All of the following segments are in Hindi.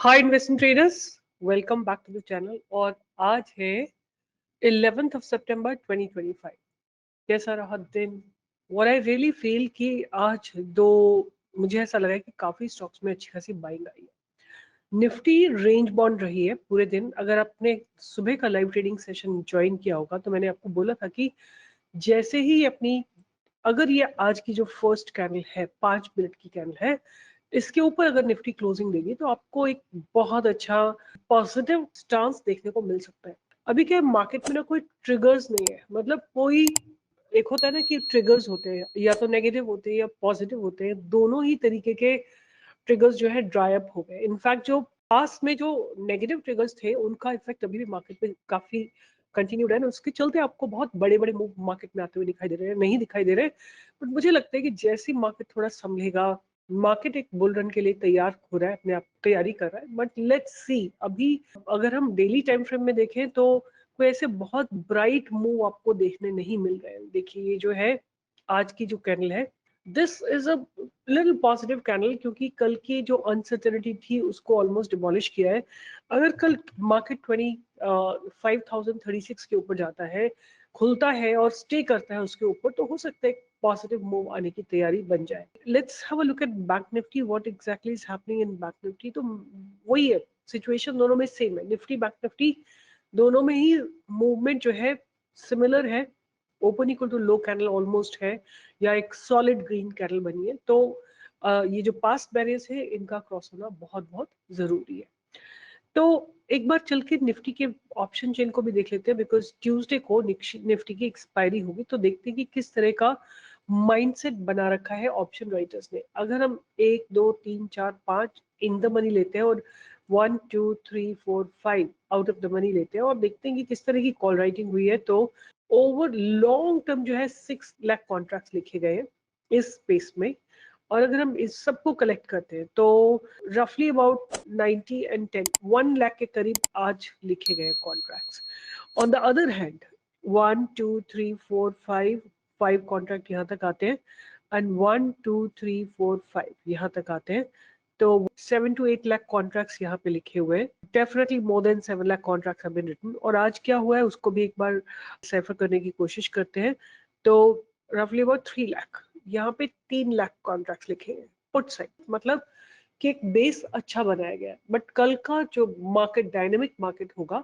Hi investment traders, welcome back to the channel. और आज है 11th ऑफ सितंबर 2025। कैसा रहा दिन? व्हाट आई रियली फील कि आज दो मुझे ऐसा लगा है कि काफी स्टॉक्स में अच्छी खासी बाइंग आई है। निफ्टी रेंज बाउंड रही है पूरे दिन। अगर आपने सुबह का लाइव ट्रेडिंग सेशन ज्वाइन किया होगा तो मैंने आपको बोला था कि जैसे ही अपनी अगर ये आज की जो फर्स्ट कैंडल है 5 मिनट की कैंडल है, इसके ऊपर अगर निफ्टी क्लोजिंग देगी तो आपको एक बहुत अच्छा पॉजिटिव स्टांस देखने को मिल सकता है। अभी क्या मार्केट में ना कोई ट्रिगर्स नहीं है, मतलब कोई एक होता है ना कि ट्रिगर्स होते हैं, या तो नेगेटिव होते हैं या पॉजिटिव होते हैं। दोनों ही तरीके के ट्रिगर्स जो है ड्राई अप हो गए। इनफैक्ट जो पास्ट में जो नेगेटिव ट्रिगर्स थे उनका इफेक्ट अभी भी मार्केट में काफी कंटिन्यूड है ना। उसके चलते आपको बहुत बड़े बड़े मूव मार्केट में आते हुए दिखाई दे रहे हैं, नहीं दिखाई दे रहे। बट मुझे लगता है कि जैसी मार्केट थोड़ा संभलेगा, मार्केट एक बुल रन के लिए तैयार हो रहा है, अपने आप तैयारी कर रहा है। बट लेट्स सी, अभी अगर हम डेली टाइम फ्रेम में देखें तो कोई ऐसे बहुत ब्राइट मूव आपको देखने नहीं मिल रहे हैं। देखिए ये जो है आज की जो कैंडल है, this is a little positive candle, क्योंकि कल की जो अनसर्टेनिटी थी उसको ऑलमोस्ट डिमोलिश किया है। अगर कल मार्केट 25,036 के ऊपर जाता है, खुलता है और स्टे करता है उसके ऊपर, तो हो सकता है पॉजिटिव मूव आने की तैयारी बन जाए। Let's have a look at bank Nifty, what exactly is happening in bank Nifty. तो वही है, सिचुएशन दोनों में सेम है। निफ्टी बैंक निफ्टी दोनों में ही मूवमेंट जो है सिमिलर है। Open equal to low candle almost है, या एक सॉलिड ग्रीन कैंडल बनी है। तो ये जो पास्ट बैरियर्स है इनका क्रॉस होना बहुत बहुत जरूरी है। तो एक बार चल के निफ्टी के ऑप्शन चेन को भी देख लेते हैं, बिकॉज ट्यूसडे को निफ्टी की एक्सपायरी होगी। तो देखते हैं कि किस तरह का माइंडसेट बना रखा है ऑप्शन राइटर्स ने। अगर हम 1 2 3 4 5 इन द मनी लेते हैं और 1 2 3 4 5 आउट ऑफ द मनी लेते हैं और देखते हैं कि किस तरह की कॉल राइटिंग हुई है, तो ओवर लॉन्ग टर्म जो है 6 लाख कॉन्ट्रैक्ट्स लिखे गए हैं इस स्पेस में। और अगर हम इस सबको कलेक्ट करते हैं तो रफली अबाउट 90 एंड 10 1 लाख के करीब आज लिखे गए contracts. On the other hand 1 2 3 4 5 contract यहाँ तक आते हैं, एंड 1 2 3 4 5 यहाँ तक आते हैं। तो 7 to 8 लाख कॉन्ट्रैक्ट्स यहाँ पे लिखे हुए हैं। Definitely more than 7 lakh contracts have been written. और आज क्या हुआ है उसको भी एक बार सेफर करने की कोशिश करते हैं। तो रफली अबाउट 3 लाख, यहाँ पे 3 लाख कॉन्ट्रैक्ट लिखे हैं पुट साइड, मतलब कि एक बेस अच्छा बनाया गया है। बट कल का जो मार्केट डायनेमिक मार्केट होगा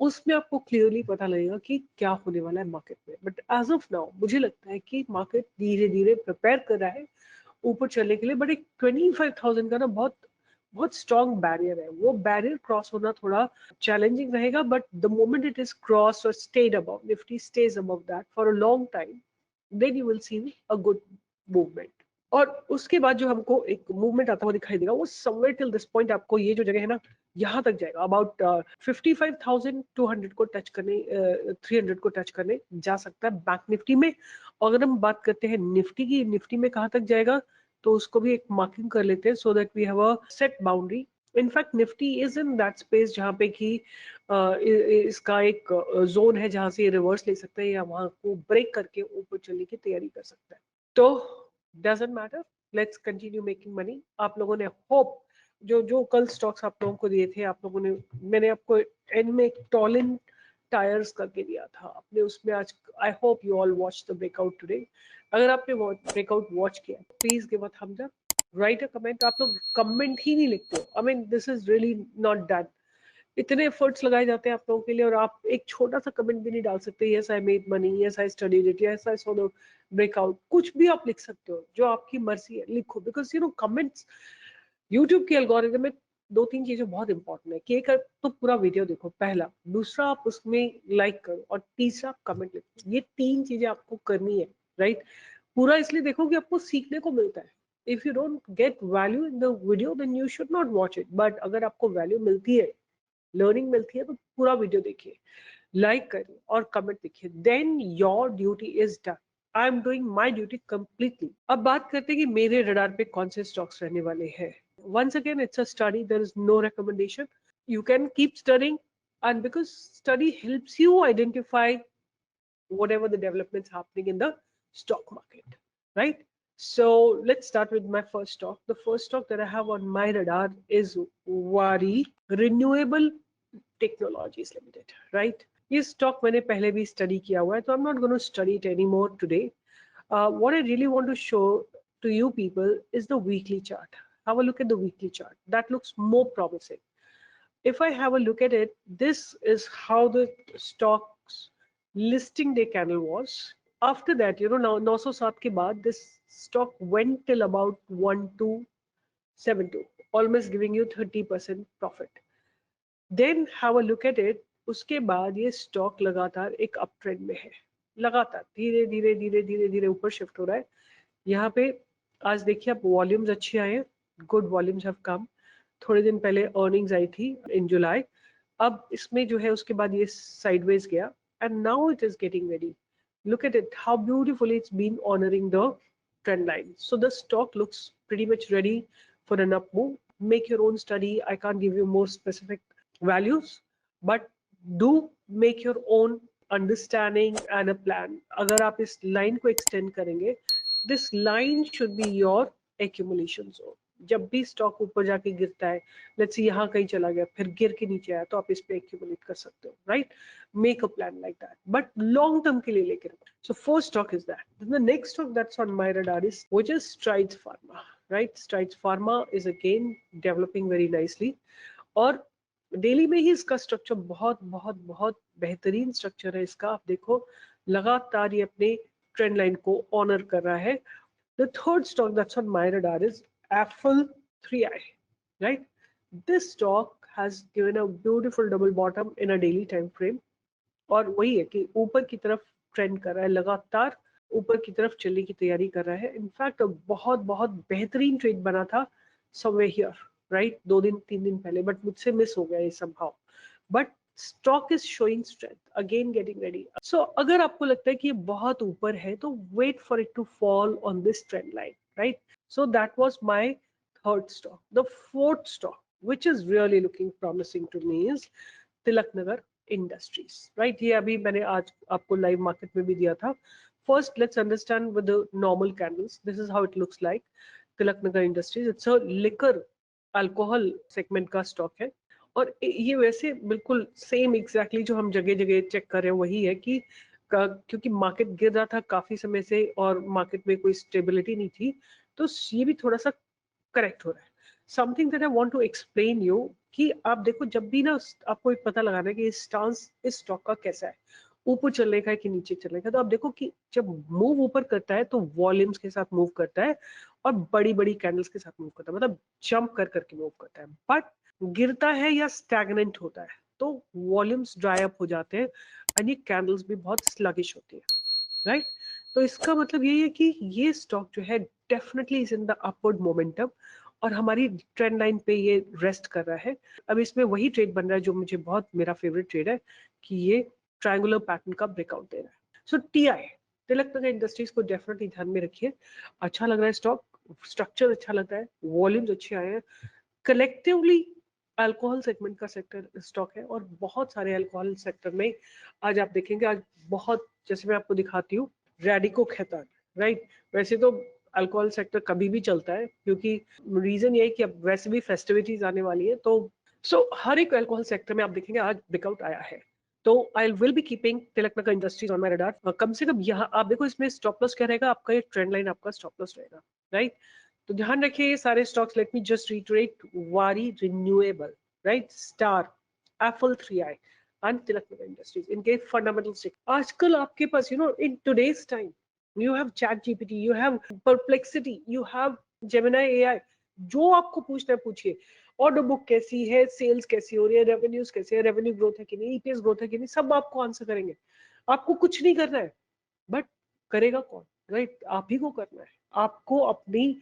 उसमें आपको क्लियरली पता लगेगा कि क्या होने वाला है मार्केट में। बट एज ऑफ नाउ मुझे लगता है कि मार्केट धीरे धीरे प्रिपेयर कर रहा है ऊपर चलने के लिए। बट एक 25,000 का ना बहुत बहुत स्ट्रॉन्ग बैरियर है, वो बैरियर क्रॉस होना थोड़ा चैलेंजिंग रहेगा। But the moment it is cross or stayed above, Nifty stays above that for a long time, then you will see a good movement. और उसके बाद जो हमको एक मूवमेंट आता हुआ दिखाई देगा वो समवेयर टिल दिस पॉइंट, आपको ये जो जगह है ना यहाँ तक जाएगा। अबाउट 55,200 को टच करने 300 को टच करने जा सकता है बैंक निफ्टी में। अगर हम बात करते हैं निफ्टी की, निफ्टी में कहाँ तक जाएगा तो उसको भी एक मार्किंग कर लेते हैं, so that we have a set boundary. In fact Nifty is in that space जहाँ पे कि इसका एक जोन है जहां से रिवर्स ले सकता है या वहां को ब्रेक करके ऊपर चलने की तैयारी कर सकता है। तो doesn't matter, let's continue making money. आप लोगों ने होप जो जो कल स्टॉक्स आप लोगों को दिए थे, आप लोगों ने, मैंने आपको एंड में एक टॉलिन टायर्स करके दिया था आपने, उसमें आज I hope you all watch the breakout today. अगर आपने ब्रेकआउट वॉच किया please give a thumbs up, right a comment. आप लोग कमेंट ही नहीं लिखते हो, I mean this is really not done. इतने एफर्ट्स लगाए जाते हैं आप लोगों के लिए और आप एक छोटा सा कमेंट भी नहीं डाल सकते। Yes I made money, yes I studied it, yes I saw the breakout. कुछ भी आप लिख सकते हो, जो आपकी मर्जी है लिखो, because you know comments YouTube के एल्गोरिथम में 2 3 चीजें बहुत इंपॉर्टेंट है कि एक तो पूरा वीडियो देखो, पहला, दूसरा आप उसमें लाइक करो, और तीसरा कमेंट लिखो। ये 3 चीजें आपको करनी है, राइट। पूरा इसलिए देखो कि आपको सीखने को मिलता है। If you don't get value in the video then you should not watch it. But अगर आपको वैल्यू मिलती है, लर्निंग मिलती है, तो पूरा वीडियो देखिए, लाइक करिए और कमेंट लिखिए, then your duty is done. I am doing my duty completely. अब बात करते हैं कि मेरे रडार पे कौन से स्टॉक्स रहने वाले हैं। once again it's a study, there is no recommendation. You can keep studying, and because study helps you identify whatever the developments happening in the stock market, right? So let's start with my first stock. The first stock that I have on my radar is Wari Renewable Technologies Limited, right? ये stock मैंने पहले भी study किया हुआ है, तो I'm not going to study it anymore today. What I really want to show to you people is the weekly chart. Have a look at the weekly chart. That looks more promising. If I have a look at it, this is how the stock's listing day candle was. After that, now 907 के बाद, this stock went till about 1272, almost giving you 30% profit. Then have a look at it. उसके बाद ये स्टॉक लगातार एक अप ट्रेंड में है, लगातार धीरे धीरे धीरे धीरे धीरे ऊपर शिफ्ट हो रहा है. यहाँ पे आज देखिए आप, वॉल्यूम्स अच्छे आए हैं, गुड वॉल्यूम्स हैव कम. थोड़े दिन पहले अर्निंग्स आई थी इन जुलाई. अब इसमें जो है उसके बाद ये साइडवेज गया and now it is getting ready. Look at it, how beautifully it's been honoring the trend line. So the stock looks pretty much ready for an up move. Make your own study. I can't give you more specific values, but do make your own understanding and a plan. अगर आप इस लाइन को extend करेंगे, this line should be your accumulation zone. जब भी स्टॉक ऊपर जाके गिरता है, लेट्स सी यहाँ कहीं चला गया, फिर गिर के नीचे आया, तो आप इस पे एक्यूमुलेट कर सकते हो, right? Make a plan like that, but long term के लिए लेके रखो. So first stock is that. The next stock that's on my radar is which is strides pharma, right? Strides pharma is again developing very nicely, और डेली में ही इसका स्ट्रक्चर बहुत बहुत बहुत बेहतरीन स्ट्रक्चर है इसका. आप देखो लगातार ये अपने ट्रेंड लाइन को ऑनर कर रहा है. The third stock that's on my radar is Apple 3i, right? This stock has given a beautiful double bottom in a daily time frame, और वही है कि ऊपर की तरफ ट्रेंड कर रहा है, लगातार ऊपर की तरफ चलने की तैयारी कर रहा है. इनफैक्ट बहुत बहुत बेहतरीन ट्रेड बना था समवेयर हियर, राइट? 2 दिन 3 दिन पहले, बट मुझसे मिस हो गया ये somehow. But stock is showing strength, again getting ready. So अगर आपको लगता है कि ये बहुत ऊपर है, तो wait for it to fall on this trend line, right? So that was my third stock. The fourth stock which is really looking promising to me is Tilak Nagar industries, right? ये अभी मैंने आज आपको लाइव मार्केट में भी दिया था. First let's understand with the normal candles, this is how it looks like. Tilak Nagar industries, it's a liquor alcohol segment का स्टॉक है, और ये वैसे बिल्कुल सेम एग्जैक्टली जो हम जगह जगह चेक कर रहे हैं वही है कि क्योंकि मार्केट गिर रहा था काफी समय से और मार्केट में कोई स्टेबिलिटी नहीं थी, तो ये भी थोड़ा सा करेक्ट हो रहा है. Something that I want to explain you, कि आप देखो जब भी ना आपको एक पता लगाना है कि स्टांस इस स्टॉक का कैसा है, ऊपर चलने का है कि नीचे चलने का, तो आप देखो कि जब मूव ऊपर करता है तो वॉल्यूम्स के साथ मूव करता है और बड़ी बड़ी कैंडल्स के साथ मूव करता है, मतलब जंप कर करके मूव करता है. बट गिरता है या स्टैग्नेंट होता है तो वॉल्यूम्स ड्राई अप हो जाते हैं एंड ये कैंडल्स भी बहुत स्लगिश होती है, राइट? तो इसका मतलब यही है कि ये स्टॉक जो है definitely is in the upward momentum, और हमारी ट्रेंड लाइन पे ये रेस्ट कर रहा है. अब इसमें वही ट्रेड बन रहा है जो मुझे बहुत मेरा फेवरेट ट्रेड है, कि ये ट्रायंगुलर पैटर्न का ब्रेकआउट दे रहा है. सो टीआई, तिलक नगर इंडस्ट्रीज को डेफिनेटली ध्यान में रखिए. अच्छा लग रहा है स्टॉक, स्ट्रक्चर अच्छा लगता है, वॉल्यूम्स अच्छे आए हैं. कलेक्टिवली अल्कोहल सेगमेंट का सेक्टर स्टॉक है, और बहुत सारे अल्कोहल सेक्टर में आज आप देखेंगे, आज बहुत, जैसे मैं आपको दिखाती हूँ, रैडिको खैतान, राइट? वैसे तो अल्कोहल सेक्टर कभी भी चलता है, क्योंकि रीजन ये है कि अब वैसे भी फेस्टिविटीज आने वाली है, तो हर एक अल्कोहल सेक्टर में आप देखेंगे आज ब्रेकआउट आया है. तो I will be keeping Tilak Nagar Industries on my radar. कम से कम यहाँ आप देखो, इसमें स्टॉप लॉस क्या रहेगा आपका, ये ट्रेंड लाइन आपका स्टॉप लॉस रहेगा, राइट? तो ध्यान रखिए ये सारे stocks. Let me just reiterate, Waaree renewable, right, Star, Apple 3i and Tilak Nagar Industries, इनके फंडामेंटल्स. आजकल आपके पास in today's time you have chat gpt, you have perplexity, you have gemini ai, जो आपको पूछना है पूछिए. ऑर्डर बुक कैसी है, सेल्स कैसी हो रही है, रेवेन्यूज कैसे है, रेवेन्यू ग्रोथ है कि नहीं, ईपीएस ग्रोथ है कि नहीं, सब आपको आंसर करेंगे. आपको कुछ नहीं करना है, बट करेगा कौन, राइट? आप ही को करना है. आपको अपनी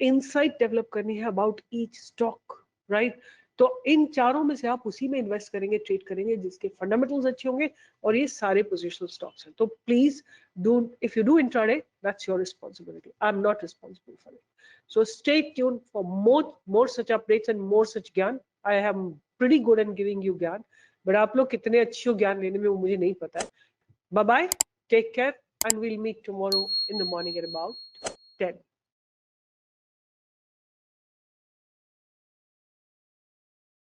इनसाइट डेवलप करनी है अबाउट ईच स्टॉक, राइट? तो इन चारों में से आप उसी में इन्वेस्ट करेंगे, ट्रेड करेंगे जिसके फंडामेंटल्स अच्छे होंगे, और ये सारे पोजिशनल स्टॉक्स हैं. तो please do, if you do intraday, that's your responsibility. I am not responsible for it. So stay tuned for more such updates and more such ज्ञान. I am pretty good at giving you ज्ञान, but आप लोग कितने अच्छे हो ज्ञान लेने में वो मुझे नहीं पता है. Bye bye, take care, and we'll meet tomorrow in the morning at about 10.